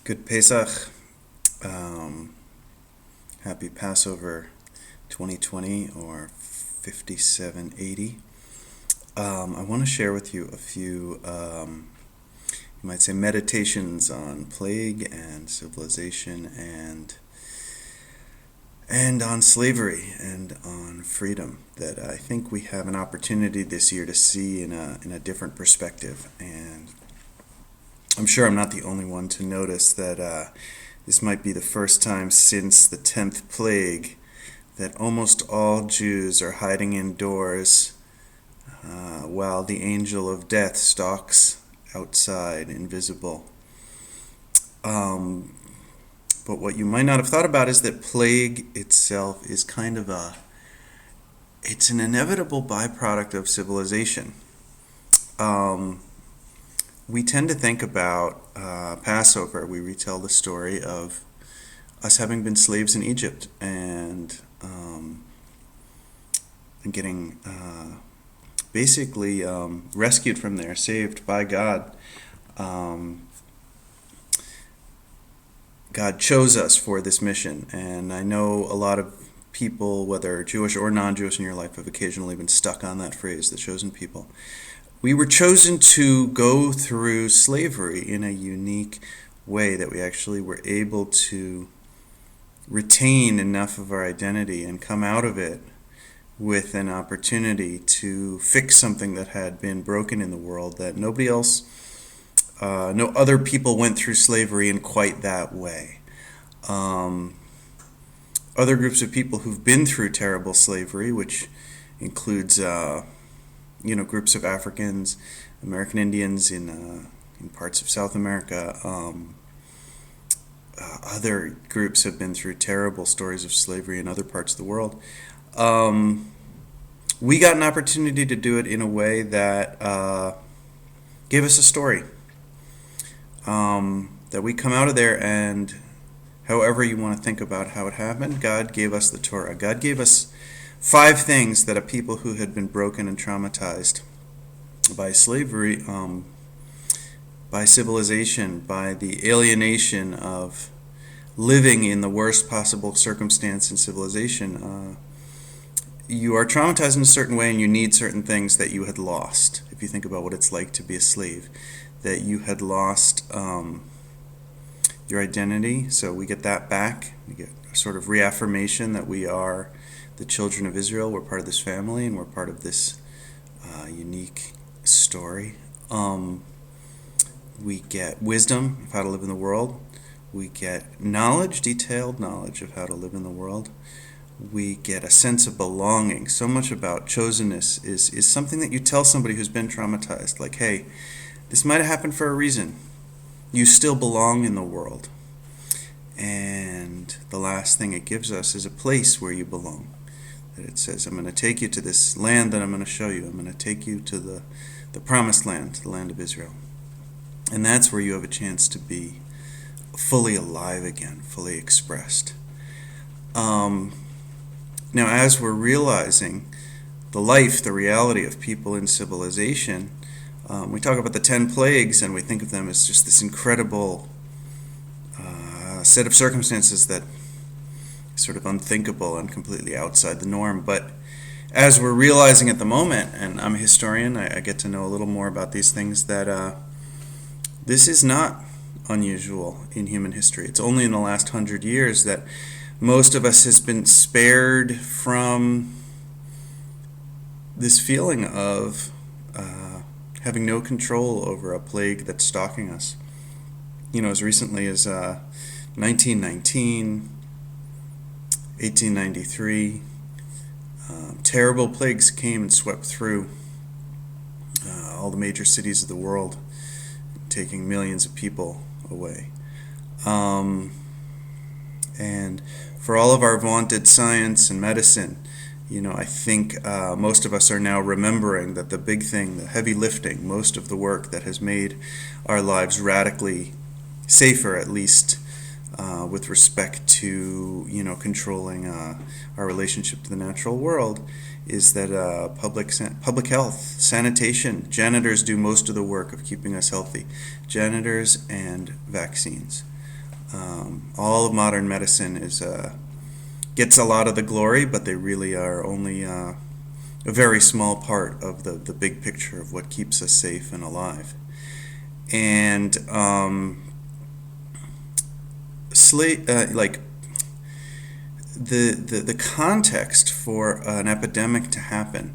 Good Pesach. Um, Happy Passover 2020 or 5780. I want to share with you a few, you might say, meditations on plague and civilization and on slavery and on freedom that I think we have an opportunity this year to see in a different perspective. And I'm sure I'm not the only one to notice that this might be the first time since the 10th plague that almost all Jews are hiding indoors while the angel of death stalks outside, invisible. Um, but what you might not have thought about is that plague itself is it's an inevitable byproduct of civilization. Um, we tend to think about Passover. We retell the story of us having been slaves in Egypt and getting basically rescued from there, saved by God. Um, God chose us for this mission, and I know a lot of people, whether Jewish or non-Jewish in your life, have occasionally been stuck on that phrase, the chosen people. We were chosen to go through slavery in a unique way, that we actually were able to retain enough of our identity and come out of it with an opportunity to fix something that had been broken in the world, that nobody else, no other people went through slavery in quite that way. Other groups of people who've been through terrible slavery, which includes groups of Africans, American Indians in parts of South America. Other groups have been through terrible stories of slavery in other parts of the world. We got an opportunity to do it in a way that gave us a story. That we come out of there, and however you want to think about how it happened, God gave us the Torah. God gave us 5 things that a people who had been broken and traumatized by slavery, by civilization, by the alienation of living in the worst possible circumstance in civilization, you are traumatized in a certain way, and you need certain things that you had lost. If you think about what it's like to be a slave, that you had lost your identity, so we get that back. We get a sort of reaffirmation that we are the children of Israel. We're part of this family, and we're part of this unique story. We get wisdom of how to live in the world. We get knowledge, detailed knowledge of how to live in the world. We get a sense of belonging. So much about chosenness is something that you tell somebody who's been traumatized, like, hey, this might have happened for a reason. You still belong in the world. And the last thing it gives us is a place where you belong. That it says, I'm going to take you to this land that I'm going to show you. I'm going to take you to the promised land, the land of Israel. And that's where you have a chance to be fully alive again, fully expressed. Now, as we're realizing the life, the reality of people in civilization, we talk about the 10 plagues, and we think of them as just this incredible set of circumstances that is sort of unthinkable and completely outside the norm. But as we're realizing at the moment, and I'm a historian, I get to know a little more about these things, that this is not unusual in human history. It's only in the last 100 years that most of us has been spared from this feeling of having no control over a plague that's stalking us. As recently as 1919, 1893, terrible plagues came and swept through all the major cities of the world, taking millions of people away. And for all of our vaunted science and medicine, I think most of us are now remembering that the big thing, the heavy lifting, most of the work that has made our lives radically safer, at least with respect to controlling our relationship to the natural world, is that public health, sanitation, janitors do most of the work of keeping us healthy. Janitors and vaccines. All of modern medicine gets a lot of the glory, but they really are only a very small part of the big picture of what keeps us safe and alive. And like the context for an epidemic to happen,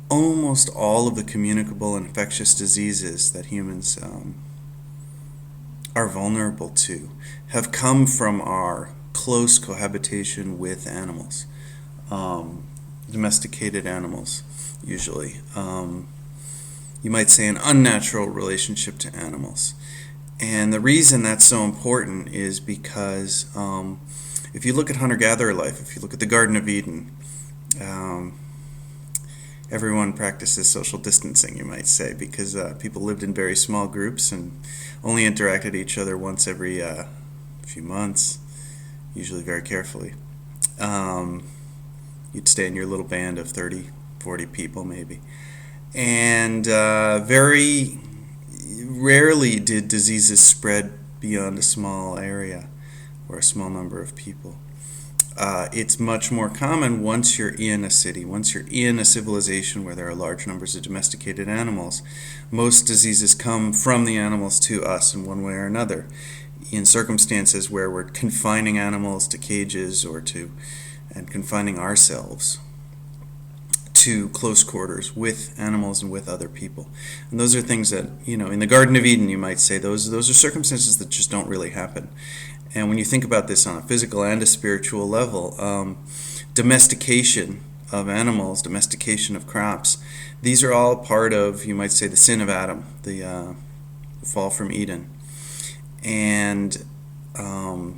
almost all of the communicable infectious diseases that humans are vulnerable to have come from our close cohabitation with animals, domesticated animals, usually. You might say an unnatural relationship to animals. And the reason that's so important is because if you look at hunter-gatherer life, if you look at the Garden of Eden, everyone practices social distancing, you might say, because people lived in very small groups and only interacted with each other once every few months, usually very carefully. You'd stay in your little band of 30, 40 people maybe. And very rarely did diseases spread beyond a small area or a small number of people. It's much more common once you're in a city, once you're in a civilization where there are large numbers of domesticated animals. Most diseases come from the animals to us in one way or another, in circumstances where we're confining animals to cages and confining ourselves to close quarters with animals and with other people. And those are things that, in the Garden of Eden, you might say, those are circumstances that just don't really happen. And when you think about this on a physical and a spiritual level, domestication of animals, domestication of crops, these are all part of, you might say, the sin of Adam, the fall from Eden. And the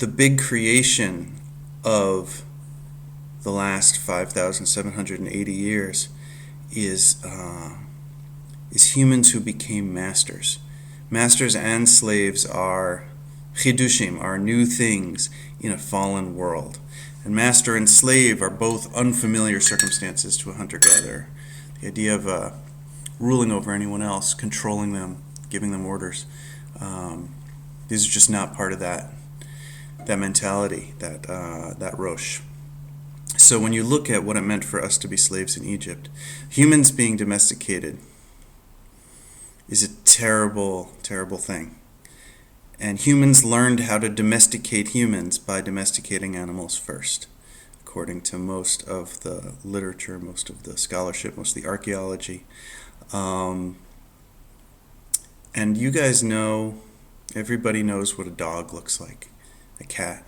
big creation of the last 5,780 years is humans who became masters. Masters and slaves are chidushim, are new things in a fallen world. And master and slave are both unfamiliar circumstances to a hunter-gatherer. The idea of ruling over anyone else, controlling them, giving them orders, these are just not part of that mentality, that rosh. So when you look at what it meant for us to be slaves in Egypt, humans being domesticated is a terrible, terrible thing. And humans learned how to domesticate humans by domesticating animals first, according to most of the literature, most of the scholarship, most of the archaeology. And you guys know, everybody knows what a dog looks like, a cat.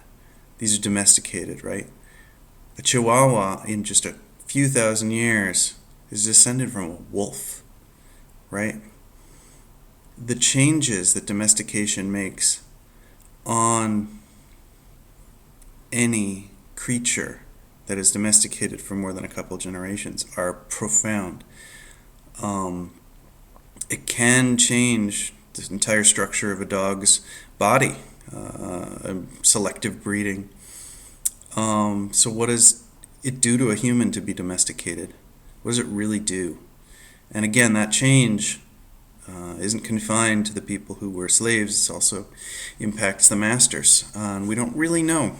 These are domesticated, right? A Chihuahua, in just a few thousand years, is descended from a wolf, right? The changes that domestication makes on any creature that is domesticated for more than a couple generations are profound. It can change the entire structure of a dog's body, selective breeding. So what does it do to a human to be domesticated? What does it really do? And again, that change isn't confined to the people who were slaves. It also impacts the masters. And we don't really know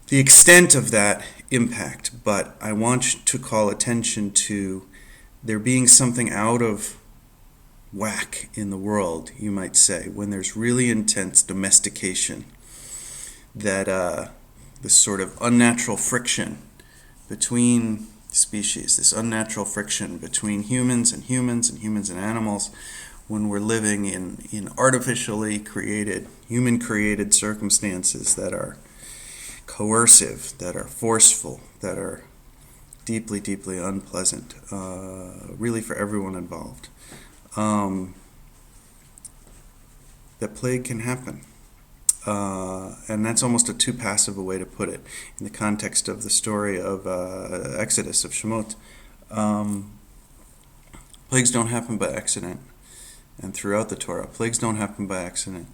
the extent of that impact, but I want to call attention to there being something out of whack in the world, you might say, when there's really intense domestication, that this sort of unnatural friction between species, this unnatural friction between humans and humans and humans and animals, when we're living in artificially created, human-created circumstances that are coercive, that are forceful, that are deeply, deeply unpleasant, really for everyone involved. That plague can happen. And that's almost a too passive a way to put it in the context of the story of Exodus, of Shemot. Plagues don't happen by accident. And throughout the Torah, plagues don't happen by accident.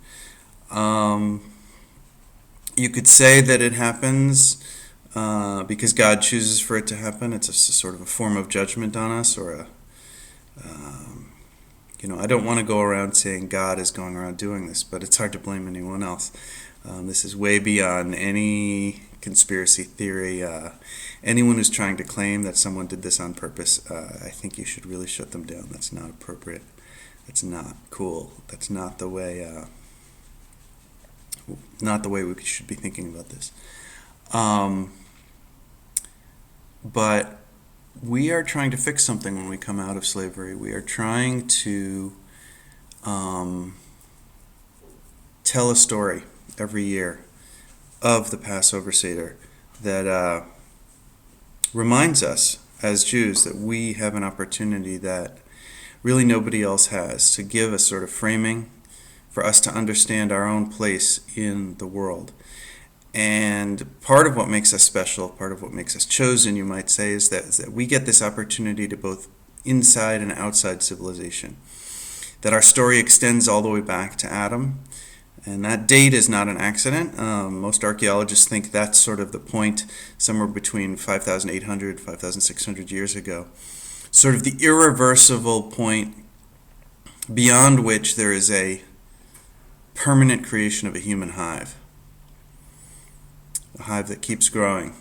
You could say that it happens because God chooses for it to happen. It's a sort of a form of judgment on us, or I don't want to go around saying God is going around doing this, but it's hard to blame anyone else. This is way beyond any conspiracy theory. Anyone who's trying to claim that someone did this on purpose, I think you should really shut them down. That's not appropriate. That's not cool. That's not the way. Not the way we should be thinking about this. But we are trying to fix something when we come out of slavery. We are trying to tell a story every year of the Passover Seder that reminds us as Jews that we have an opportunity that really nobody else has, to give a sort of framing for us to understand our own place in the world. And part of what makes us special, part of what makes us chosen, you might say, is that we get this opportunity to both inside and outside civilization. That our story extends all the way back to Adam, and that date is not an accident. Most archaeologists think that's sort of the point, somewhere between 5,800 5,600 years ago. Sort of the irreversible point beyond which there is a permanent creation of a human hive. A hive that keeps growing.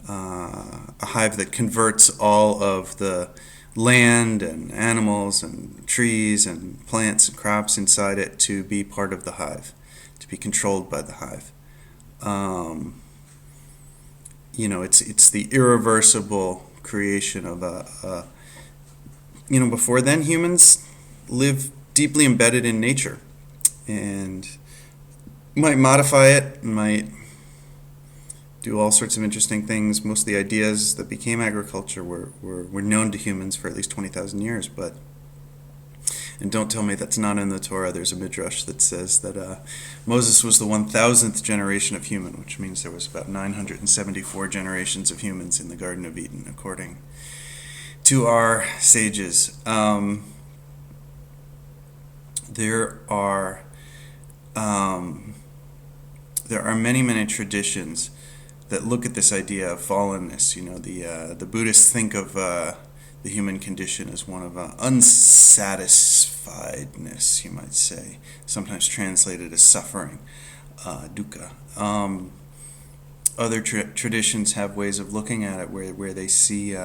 A hive that converts all of the land and animals and trees and plants and crops inside it to be part of the hive, to be controlled by the hive. It's the irreversible creation of before then humans live deeply embedded in nature and might modify it, might do all sorts of interesting things. Most of the ideas that became agriculture were known to humans for at least 20,000 years. And don't tell me that's not in the Torah. There's a midrash that says that Moses was the 1,000th generation of human, which means there was about 974 generations of humans in the Garden of Eden, according to our sages. There are many, many traditions that look at this idea of fallenness. The Buddhists think of the human condition as one of unsatisfiedness, you might say, sometimes translated as suffering, dukkha. Other traditions have ways of looking at it where they see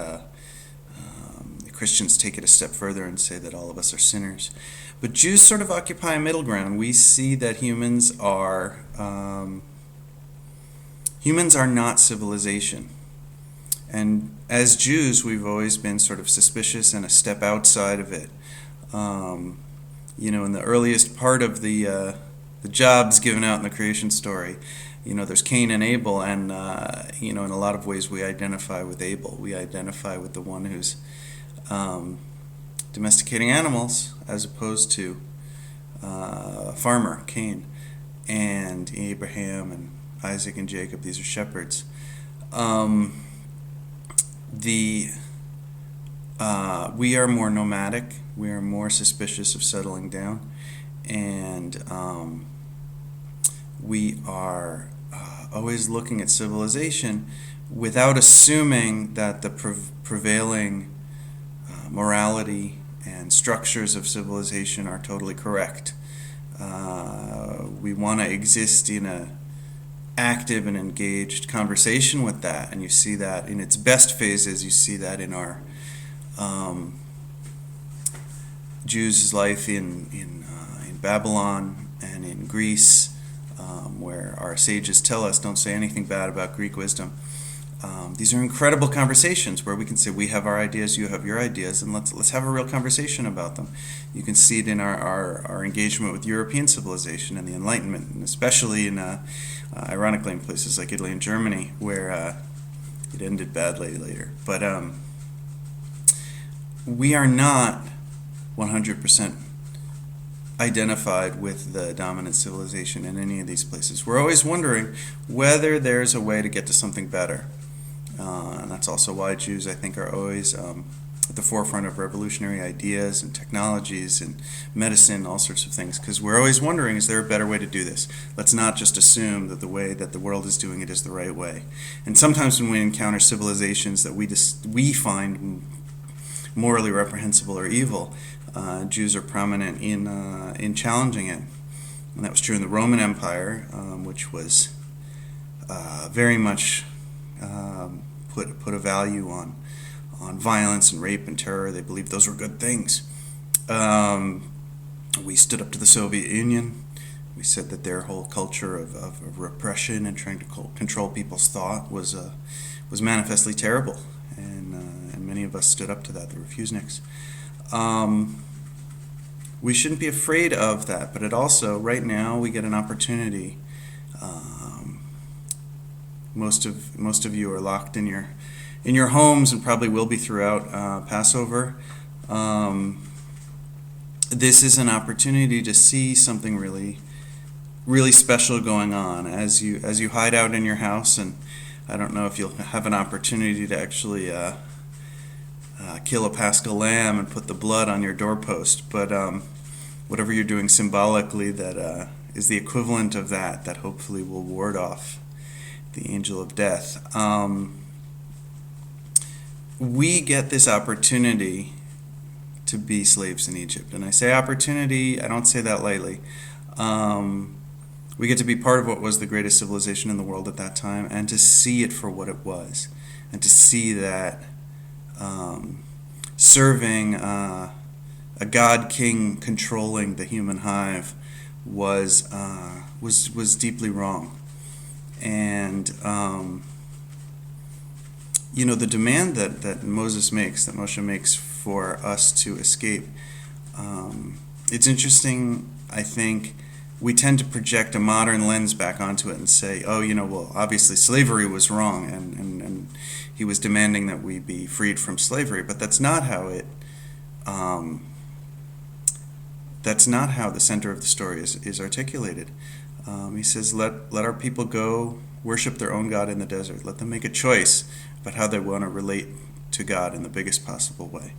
Christians take it a step further and say that all of us are sinners. But Jews sort of occupy a middle ground. We see that humans are not civilization. And as Jews, we've always been sort of suspicious and a step outside of it. In the earliest part of the jobs given out in the creation story, there's Cain and Abel, and in a lot of ways we identify with Abel. We identify with the one who's domesticating animals as opposed to farmer, Cain, and Abraham and Isaac and Jacob. These are shepherds. We are more nomadic. We are more suspicious of settling down, and we are always looking at civilization without assuming that the prevailing morality and structures of civilization are totally correct. We want to exist in a active and engaged conversation with that, and you see that in its best phases. You see that in our Jews' life in Babylon and in Greece, where our sages tell us, don't say anything bad about Greek wisdom. These are incredible conversations where we can say, we have our ideas, you have your ideas, and let's have a real conversation about them. You can see it in our engagement with European civilization and the Enlightenment, and especially in ironically in places like Italy and Germany, where it ended badly later. But we are not 100% identified with the dominant civilization in any of these places. We're always wondering whether there's a way to get to something better. And that's also why Jews, I think, are always at the forefront of revolutionary ideas and technologies and medicine, all sorts of things, because we're always wondering, is there a better way to do this? Let's not just assume that the way that the world is doing it is the right way. And sometimes when we encounter civilizations that we find morally reprehensible or evil, Jews are prominent in challenging it. And that was true in the Roman Empire, which was very much put a value on violence and rape and terror. They believed those were good things. We stood up to the Soviet Union. We said that their whole culture of repression and trying to control people's thought was manifestly terrible, and many of us stood up to that, the refuseniks. We shouldn't be afraid of that, but it also, right now, we get an opportunity. Most of you are locked in your homes and probably will be throughout Passover. This is an opportunity to see something really, really special going on as you hide out in your house. And I don't know if you'll have an opportunity to actually kill a Paschal lamb and put the blood on your doorpost, but whatever you're doing symbolically that is the equivalent of that hopefully will ward off the angel of death. We get this opportunity to be slaves in Egypt. And I say opportunity, I don't say that lightly. We get to be part of what was the greatest civilization in the world at that time, and to see it for what it was, and to see that serving a god king controlling the human hive was deeply wrong. And the demand that Moshe makes for us to escape, it's interesting. I think we tend to project a modern lens back onto it and say, well, obviously slavery was wrong, and he was demanding that we be freed from slavery. But that's not how that's not how the center of the story is articulated. He says, let our people go worship their own God in the desert. Let them make a choice about how they want to relate to God in the biggest possible way.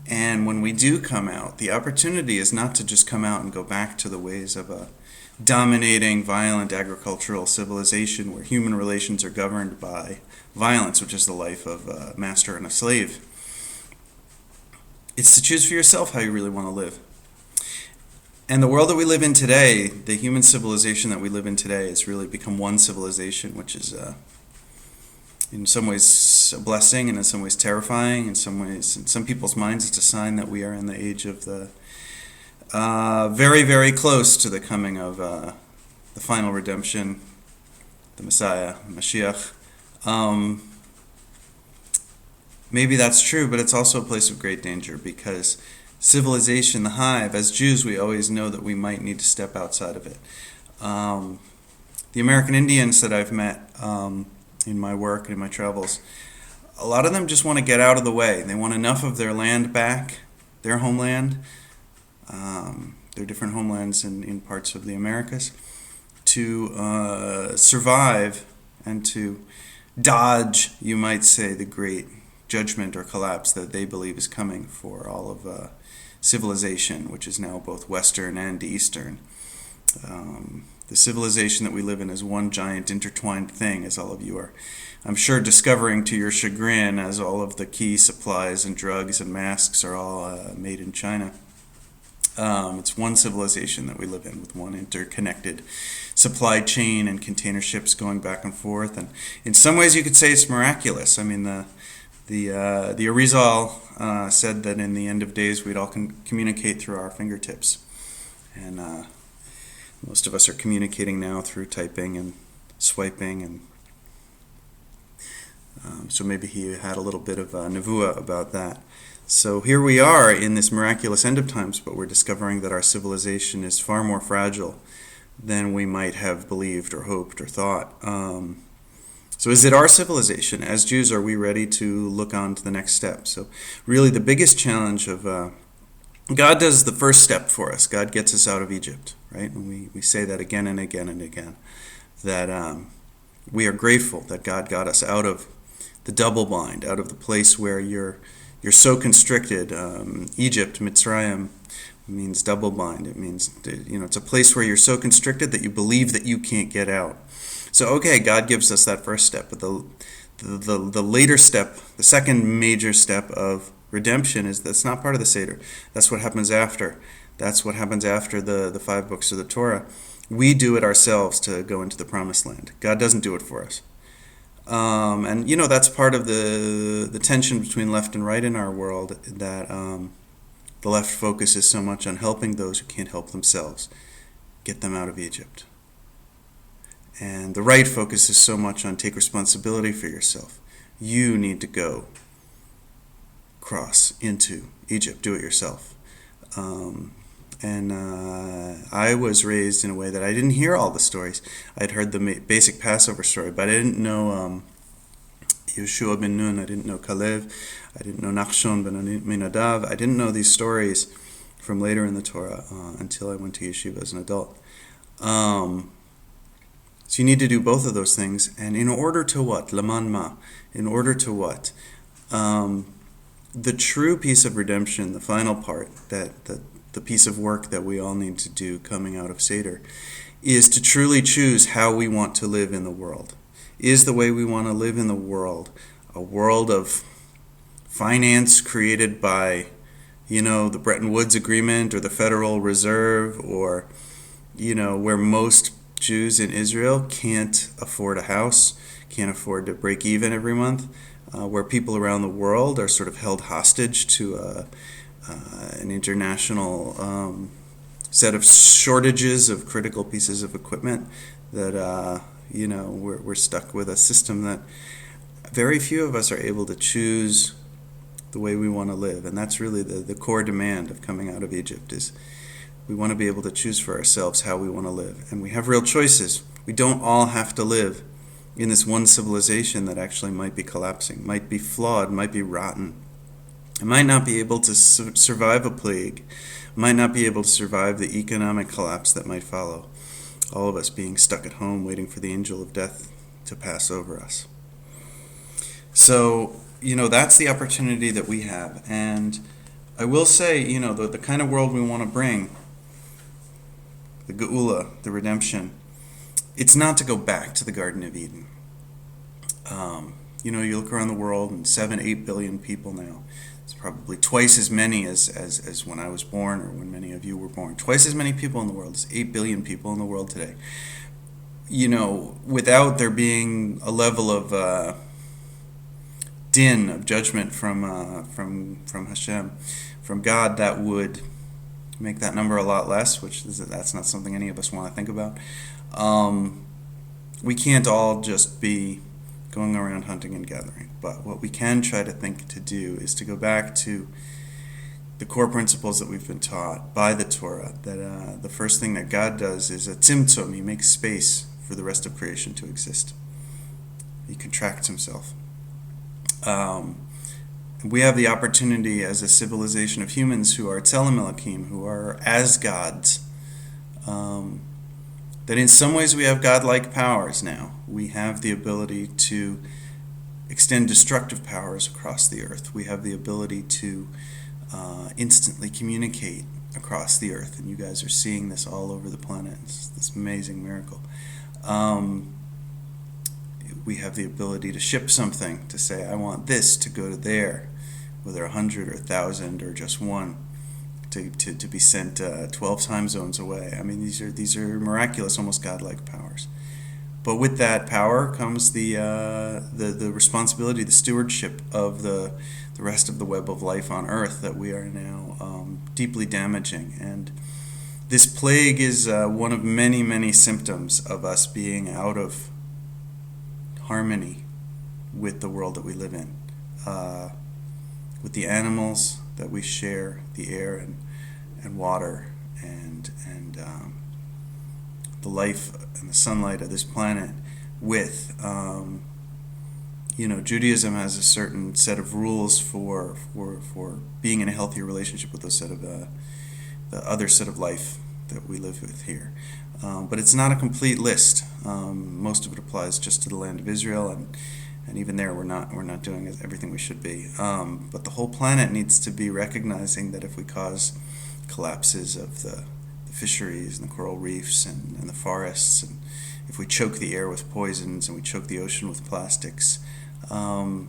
And when we do come out, the opportunity is not to just come out and go back to the ways of a dominating, violent agricultural civilization where human relations are governed by violence, which is the life of a master and a slave. It's to choose for yourself how you really want to live. And the world that we live in today, the human civilization that we live in today, has really become one civilization, which is in some ways a blessing and in some ways terrifying. In some ways, in some people's minds, it's a sign that we are in the age of the very, very close to the coming of the final redemption, the Messiah, Mashiach. Maybe that's true, but it's also a place of great danger, because civilization, the hive, as Jews, we always know that we might need to step outside of it. The American Indians that I've met in my work and in my travels, a lot of them just want to get out of the way. They want enough of their land back, their homeland, their different homelands in parts of the Americas, to survive and to dodge, you might say, the great judgment or collapse that they believe is coming for all of civilization, which is now both Western and Eastern. The civilization that we live in is one giant intertwined thing, as all of you are, I'm sure, discovering to your chagrin, as all of the key supplies and drugs and masks are all made in China. It's one civilization that we live in, with one interconnected supply chain and container ships going back and forth. And in some ways you could say it's miraculous. I mean, the Arizal said that in the end of days we'd all communicate through our fingertips. And most of us are communicating now through typing and swiping. And so maybe he had a little bit of nevuah about that. So here we are in this miraculous end of times, but we're discovering that our civilization is far more fragile than we might have believed or hoped or thought. So is it our civilization? As Jews, are we ready to look on to the next step? So really the biggest challenge of God does the first step for us. God gets us out of Egypt, right? And we say that again and again and again, that we are grateful that God got us out of the double bind, out of the place where you're so constricted. Egypt, Mitzrayim, means double bind. It means, it's a place where you're so constricted that you believe that you can't get out. So, okay, God gives us that first step, but the later step, the second major step of redemption that's not part of the Seder. That's what happens after. That's what happens after the 5 books of the Torah. We do it ourselves to go into the promised land. God doesn't do it for us. And that's part of the tension between left and right in our world, that the left focuses so much on helping those who can't help themselves, get them out of Egypt. And the right focuses so much on take responsibility for yourself. You need to go cross into Egypt, do it yourself. I was raised in a way that I didn't hear all the stories. I'd heard the basic Passover story, but I didn't know Yeshua ben Nun, I didn't know Kalev, I didn't know Nachshon ben Aminadav. I didn't know these stories from later in the Torah until I went to yeshiva as an adult. So you need to do both of those things, and in order to what? Laman ma. In order to what? The true piece of redemption, the final part, the piece of work that we all need to do coming out of Seder, is to truly choose how we want to live in the world. Is the way we want to live in the world a world of finance created by, the Bretton Woods Agreement or the Federal Reserve, or, where most Jews in Israel can't afford a house, can't afford to break even every month, where people around the world are sort of held hostage to an international set of shortages of critical pieces of equipment, that we're stuck with a system that very few of us are able to choose the way we want to live. And that's really the core demand of coming out of Egypt, is we want to be able to choose for ourselves how we want to live. And we have real choices. We don't all have to live in this one civilization that actually might be collapsing, might be flawed, might be rotten. It might not be able to survive a plague, might not be able to survive the economic collapse that might follow. All of us being stuck at home waiting for the angel of death to pass over us. So, that's the opportunity that we have. And I will say, the kind of world we want to bring, the Geula, the redemption, it's not to go back to the Garden of Eden. You look around the world, and 7-8 billion people now. It's probably twice as many as when I was born, or when many of you were born. Twice as many people in the world. There's 8 billion people in the world today. Without there being a level of din, of judgment from Hashem, from God, that would make that number a lot less, that's not something any of us want to think about. We can't all just be going around hunting and gathering, but what we can try to think to do is to go back to the core principles that we've been taught by the Torah, that the first thing that God does is a tzimtzum. He makes space for the rest of creation to exist. He contracts himself. We have the opportunity as a civilization of humans who are Tzelem Elokim, who are as gods, that in some ways we have godlike powers now. We have the ability to extend destructive powers across the earth. We have the ability to instantly communicate across the earth, and you guys are seeing this all over the planet. It's this amazing miracle. We have the ability to ship something, to say, I want this to go to there, whether 100 or 1,000 or just one, to be sent 12 time zones away. I mean, these are miraculous, almost godlike powers. But with that power comes the responsibility, the stewardship of the rest of the web of life on Earth that we are now deeply damaging. And this plague is one of many, many symptoms of us being out of harmony with the world that we live in, with the animals that we share, the air and water and the life and the sunlight of this planet with. Judaism has a certain set of rules for being in a healthier relationship with the other set of life that we live with here. But it's not a complete list. Most of it applies just to the land of Israel, and even there we're not doing everything we should be. But the whole planet needs to be recognizing that if we cause collapses of the fisheries and the coral reefs and the forests, and if we choke the air with poisons and we choke the ocean with plastics, and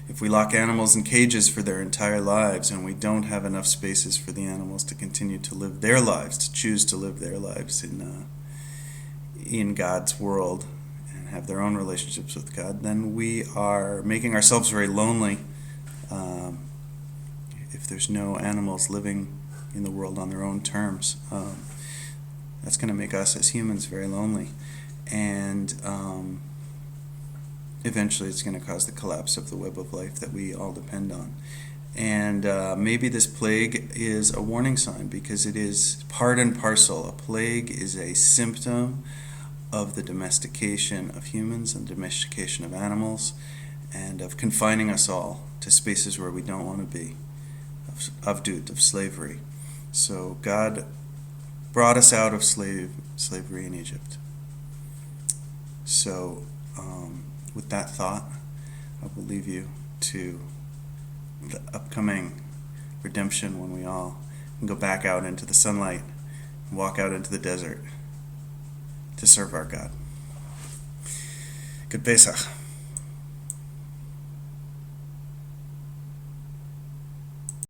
If we lock animals in cages for their entire lives and we don't have enough spaces for the animals to continue to live their lives, to choose to live their lives in God's world and have their own relationships with God, then we are making ourselves very lonely. If there's no animals living in the world on their own terms, that's going to make us as humans very lonely. And eventually it's going to cause the collapse of the web of life that we all depend on. And maybe this plague is a warning sign, because it is part and parcel. A plague is a symptom of the domestication of humans and domestication of animals, and of confining us all to spaces where we don't want to be, of slavery. So God brought us out of slavery in Egypt. So with that thought, I will leave you to the upcoming redemption, when we all can go back out into the sunlight and walk out into the desert to serve our God. Good Pesach.